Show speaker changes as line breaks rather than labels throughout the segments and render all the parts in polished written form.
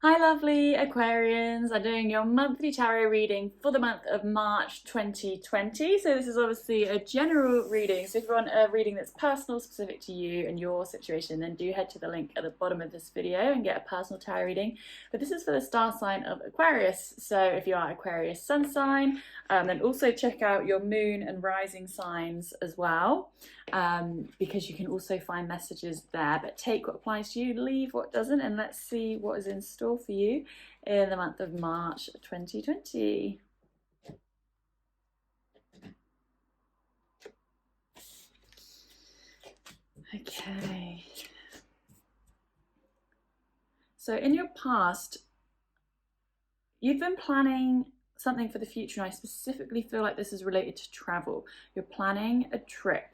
Hi lovely Aquarians, I'm doing your monthly tarot reading for the month of March 2020. So this is obviously a general reading, so if you want a reading that's personal, specific to you and your situation, then do head to the link at the bottom of this video and get a personal tarot reading. But this is for the star sign of Aquarius, so if you are Aquarius sun sign, then also check out your moon and rising signs as well. Because you can also find messages there, but take what applies to you, leave what doesn't, and let's see what is in store for you in the month of March 2020. Okay, so in your past you've been planning something for the future, and I specifically feel like this is related to travel. You're planning a trip.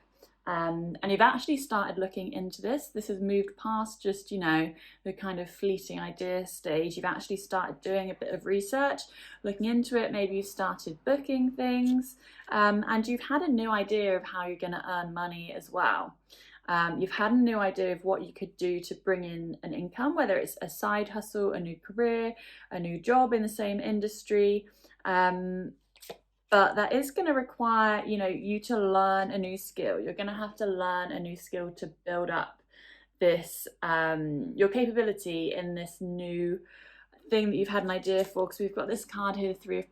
And you've actually started looking into this. This has moved past just, the kind of fleeting idea stage. You've actually started doing a bit of research, looking into it. Maybe you've started booking things, and you've had a new idea of how you're going to earn money as well. You've had a new idea of what you could do to bring in an income, whether it's a side hustle, a new career, a new job in the same industry. But that is going to require, you to learn a new skill. You're going to have to learn a new skill to build up this, your capability in this new thing that you've had an idea for. Because we've got this card here, the Three of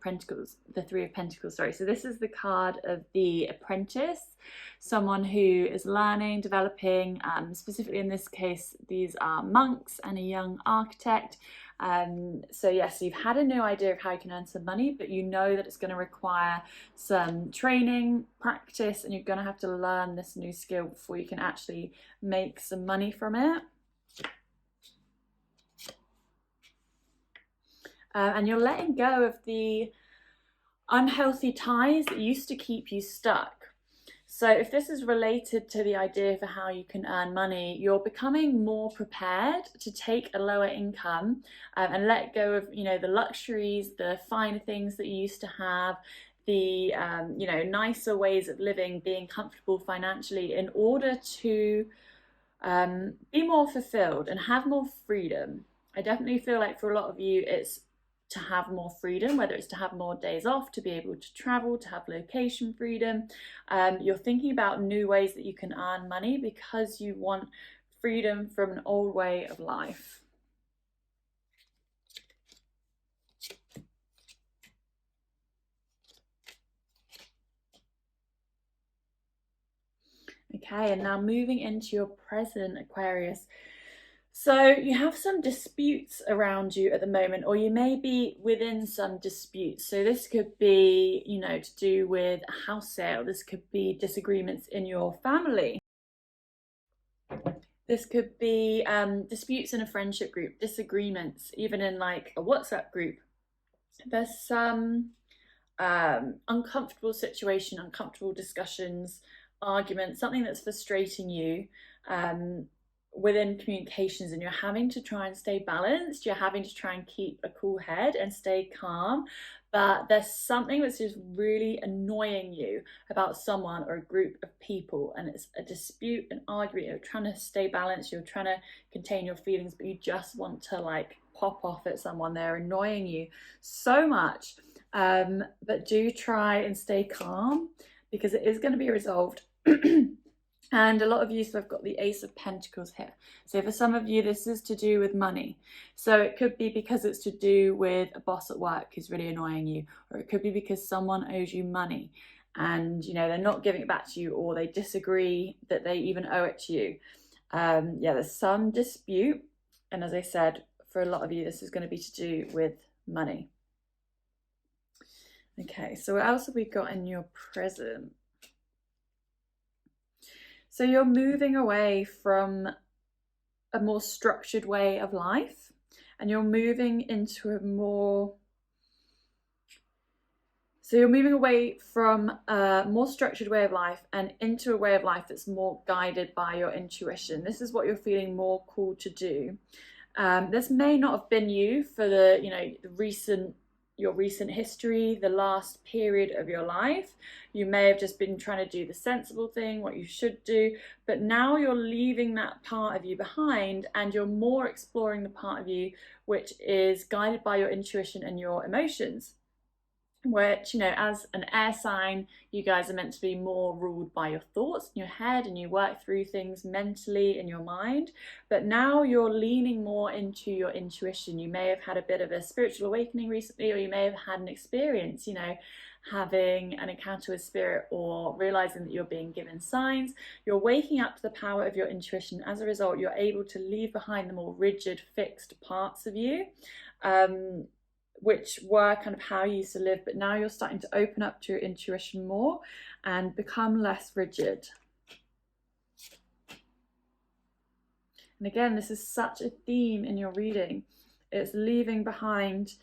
Pentacles, sorry. So this is the card of the apprentice, someone who is learning, developing, specifically in this case, these are monks and a young architect. So yes, you've had a new idea of how you can earn some money, but you know that it's going to require some training, practice, and you're going to have to learn this new skill before you can actually make some money from it. And you're letting go of the unhealthy ties that used to keep you stuck. So if this is related to the idea for how you can earn money, you're becoming more prepared to take a lower income and let go of, the luxuries, the finer things that you used to have, the, nicer ways of living, being comfortable financially in order to be more fulfilled and have more freedom. I definitely feel like for a lot of you, it's to have more freedom, whether it's to have more days off, to be able to travel, to have location freedom. You're thinking about new ways that you can earn money because you want freedom from an old way of life. Okay, and now moving into your present, Aquarius. So you have some disputes around you at the moment, or you may be within some disputes. So this could be, to do with a house sale. This could be disagreements in your family. This could be disputes in a friendship group, disagreements, even in like a WhatsApp group. There's some uncomfortable situation, uncomfortable discussions, arguments, something that's frustrating you within communications, and you're having to try and stay balanced. You're having to try and keep a cool head and stay calm, but there's something that's just really annoying you about someone or a group of people, and it's a dispute, an argument. You're trying to stay balanced, you're trying to contain your feelings, but you just want to like pop off at someone. They're annoying you so much, but do try and stay calm because it is going to be resolved. And a lot of you, so I've got the Ace of Pentacles here. So for some of you, this is to do with money. So it could be because it's to do with a boss at work who's really annoying you, or it could be because someone owes you money and, they're not giving it back to you, or they disagree that they even owe it to you. Yeah, there's some dispute. And as I said, for a lot of you, this is going to be to do with money. Okay, so what else have we got in your present? So you're moving away from a more structured way of life, and you're moving into a more, so you're moving away from a more structured way of life and into a way of life that's more guided by your intuition. This is what you're feeling more called to do. This may not have been you for the, the recent, your recent history, the last period of your life. You may have just been trying to do the sensible thing, what you should do, but now you're leaving that part of you behind and you're more exploring the part of you which is guided by your intuition and your emotions. Which, you know, as an air sign, you guys are meant to be more ruled by your thoughts in your head, and you work through things mentally in your mind. But now you're leaning more into your intuition. You may have had a bit of a spiritual awakening recently, or you may have had an experience, you know, having an encounter with spirit or realizing that you're being given signs. You're waking up to the power of your intuition. As a result, you're able to leave behind the more rigid, fixed parts of you, which were kind of how you used to live, but now you're starting to open up to your intuition more and become less rigid. And again, this is such a theme in your reading. It's leaving behind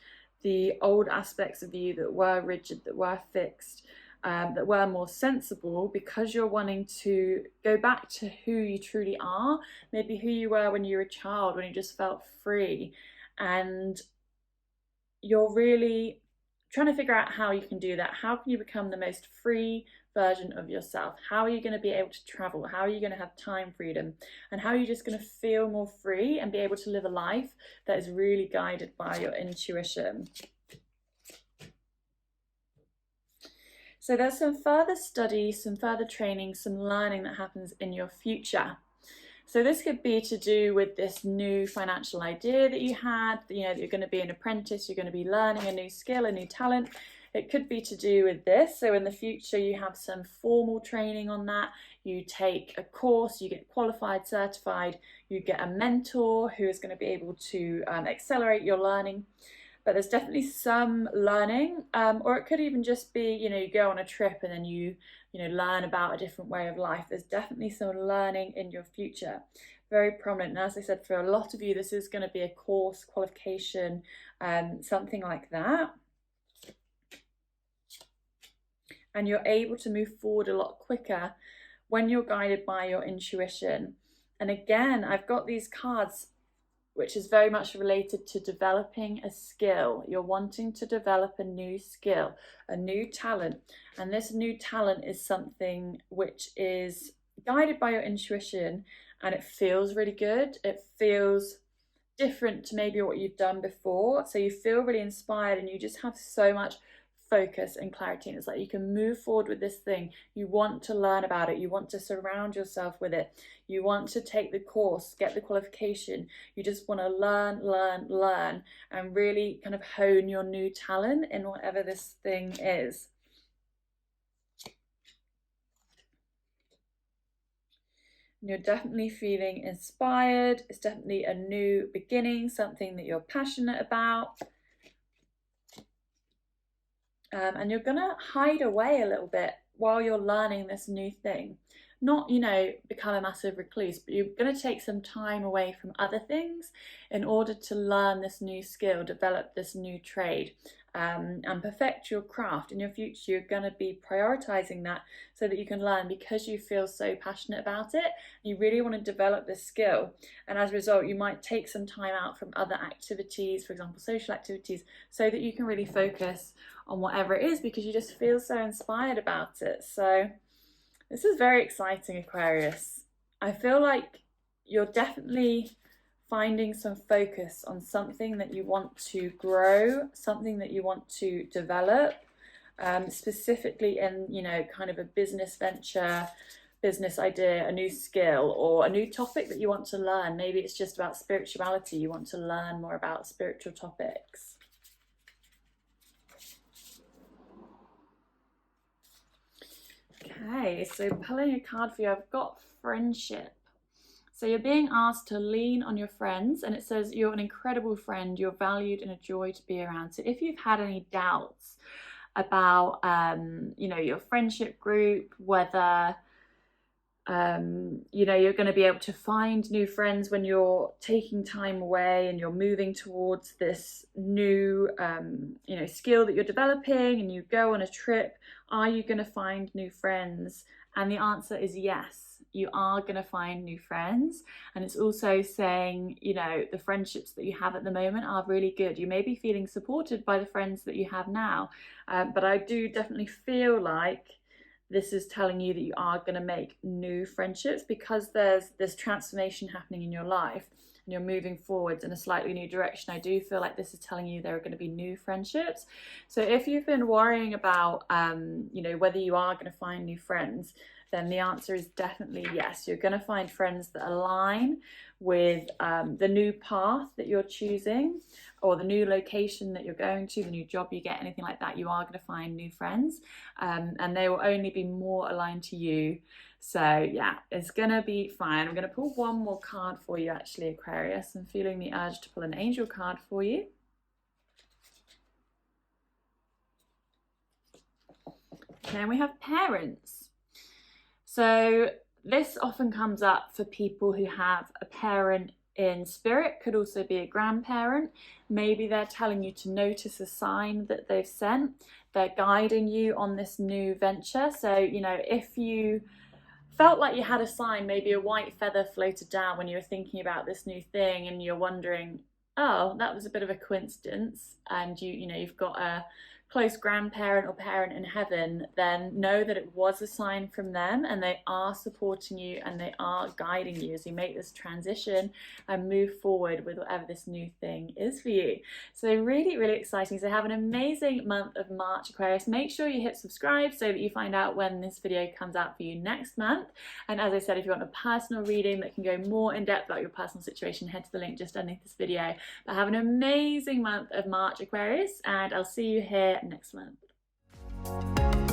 the old aspects of you that were rigid, that were fixed, that were more sensible, because you're wanting to go back to who you truly are, maybe who you were when you were a child, when you just felt free. And you're really trying to figure out how you can do that. How can you become the most free version of yourself? How are you going to be able to travel? How are you going to have time freedom? And how are you just going to feel more free and be able to live a life that is really guided by your intuition? So there's some further study, some further training, some learning that happens in your future. So this could be to do with this new financial idea that you had, you know, that you're going to be an apprentice, you're going to be learning a new skill, a new talent. It could be to do with this. So in the future, you have some formal training on that. You take a course, you get qualified, certified, you get a mentor who is going to be able to accelerate your learning. But there's definitely some learning, or it could even just be, you know, you go on a trip and then you learn about a different way of life. There's definitely some learning in your future, very prominent. And as I said, for a lot of you, this is going to be a course, qualification, something like that. And you're able to move forward a lot quicker when you're guided by your intuition. And again, I've got these cards which is very much related to developing a skill. You're wanting to develop a new skill, a new talent. And this new talent is something which is guided by your intuition, and it feels really good. It feels different to maybe what you've done before. So you feel really inspired and you just have so much focus and clarity, and it's like you can move forward with this thing. You want to learn about it, you want to surround yourself with it, you want to take the course, get the qualification, you just want to learn and really kind of hone your new talent in whatever this thing is. And you're definitely feeling inspired. It's definitely a new beginning, something that you're passionate about. And you're gonna hide away a little bit while you're learning this new thing. Not, you know, become a massive recluse, but you're gonna take some time away from other things in order to learn this new skill, develop this new trade, and perfect your craft. In your future, you're gonna be prioritizing that so that you can learn, because you feel so passionate about it. You really want to develop this skill. And as a result, you might take some time out from other activities, for example, social activities, so that you can really focus on whatever it is, because you just feel so inspired about it. So this is very exciting, Aquarius. I feel like you're definitely finding some focus on something that you want to grow, something that you want to develop, specifically in, you know, kind of a business venture, business idea, a new skill, or a new topic that you want to learn. Maybe it's just about spirituality. You want to learn more about spiritual topics. Okay, so pulling a card for you, I've got friendship. So you're being asked to lean on your friends, and it says you're an incredible friend, you're valued and a joy to be around. So if you've had any doubts about, you know, your friendship group, whether, you know, you're going to be able to find new friends when you're taking time away and you're moving towards this new, you know, skill that you're developing, and you go on a trip, are you going to find new friends? And the answer is yes. you are going to find new friends. And it's also saying, you know, the friendships that you have at the moment are really good. You may be feeling supported by the friends that you have now, but I do definitely feel like this is telling you that you are going to make new friendships, because there's this transformation happening in your life and you're moving forwards in a slightly new direction. I do feel like this is telling you there are going to be new friendships. So if you've been worrying about, you know, whether you are going to find new friends, then the answer is definitely yes. You're going to find friends that align with the new path that you're choosing, or the new location that you're going to, the new job you get, anything like that. You are going to find new friends, and they will only be more aligned to you. So yeah, it's going to be fine. I'm going to pull one more card for you, actually, Aquarius. I'm feeling the urge to pull an angel card for you. Okay, and we have parents. So this often comes up for people who have a parent in spirit, could also be a grandparent. Maybe they're telling you to notice a sign that they've sent. They're guiding you on this new venture. So, you know, if you felt like you had a sign, maybe a white feather floated down when you were thinking about this new thing, and you're wondering, oh, that was a bit of a coincidence, and you know, you've got a close grandparent or parent in heaven, then know that it was a sign from them, and they are supporting you and they are guiding you as you make this transition and move forward with whatever this new thing is for you. So really, really exciting. So have an amazing month of March, Aquarius. Make sure you hit subscribe so that you find out when this video comes out for you next month. And as I said, if you want a personal reading that can go more in depth about your personal situation, head to the link just underneath this video. But have an amazing month of March, Aquarius, and I'll see you here next month.